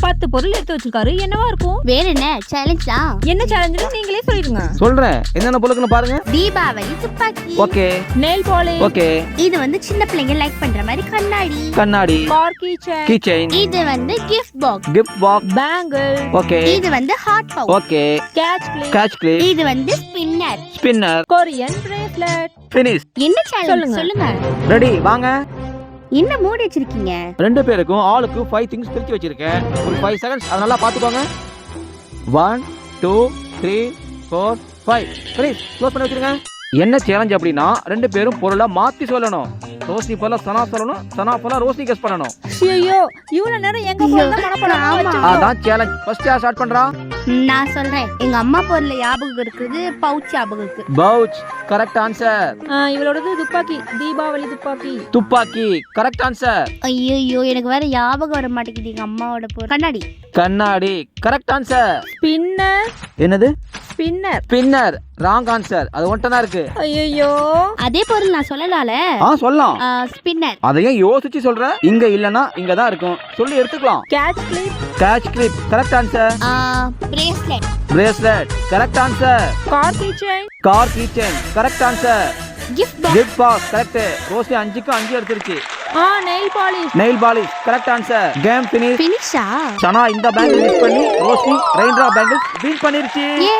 10 பொருள் எடுத்து வச்சிருக்காரு. என்னவா இருக்கும்? வேற என்ன சேலஞ்ச் தான். என்ன சேலஞ்சுன்னு நீங்களே சொல்லிடுங்க. சொல்றேன், என்னென்ன பொருளுக்குன்னு பாருங்க. தீபாவளி துப்பாக்கி. ஓகே. Nail polish. ஓகே. இது வந்து சின்ன பிள்ளைங்க லைக் பண்ற மாதிரி கண்ணாடி. கண்ணாடி. Car keychain. கீச்சைன். இது வந்து gift box. Gift box. Bangle. Okay. இது வந்து hot pouch. Okay. Catch clip. Catch clip. இது வந்து spinner. Spinner. Korean bracelet. Finish. என்ன சேலஞ்ச் சொல்லுங்க. ரெடி, வாங்க. என்ன மூடி வச்சிருக்கீங்க? ரெண்டு பேருக்கும் ஆளுக்கு 5 திங்ஸ் பிரிச்சு வச்சிருக்கேன். ஒரு 5 செகண்ட்ஸ் அத நல்லா பாத்துக்கோங்க. 1 2 3 4 5. ஃபினிஷ். க்ளோஸ் பண்ணி வச்சிருங்க. என்ன சேலஞ்ச் அப்படின்னா ரெண்டு பேரும் பொருளை மாத்தி சொல்லணும். ரோஷினி போல சனா சொல்லணும், சனா போல ரோஷினி கெஸ் பண்ணணும். ஐயோ, இவ்வளவு நேரம் எங்க போறத மனப்பாடம். அதான் சேலஞ்ச். ஃபர்ஸ்ட் யார் ஸ்டார்ட் பண்றா? நான் சொல்றேன். எங்க அம்மா பொருள் ஞாபகம் இருக்குது, பவுச் ஞாபகம் இருக்கு. பவுச். Correct answer. இவளோடது துப்பாக்கி. தீபாவளி துப்பாக்கி. துப்பாக்கி. Correct answer. ஐயோ, எனக்கு வேற ஞாபகம் வர மாட்டேங்குது எங்க அம்மாவோட பொருள். கண்ணாடி. கண்ணாடி. Correct answer. ஸ்பின்னர். என்னது? ஸ்பின்னர். ஸ்பின்னர். Wrong answer. அது ஒன்ட்டா தான் இருக்கு. ஐயோ, அதே பொருள் நான் சொல்லலால. சொல்லலாம். ஸ்பின்னர். அதையே யோசிச்சு சொல்ற. இங்க இல்லனா இங்க தான் இருக்கும். சொல்லி எடுத்துக்கலாம். Catch clip. Catch clip. Correct answer. Bracelet. Bracelet. Correct answer. Car keychain. Car keychain. Correct answer. Gift box. Gift box. Correct. Rosie 5க்கு 5 எடுத்துருச்சு. Nail polish. Nail polish. Correct answer. Game finish. ஃபினிஷா? சனா இந்த பேங்கிள் மிஸ் பண்ணி Rosie raindrop bangle win பண்ணிருச்சு. ஏ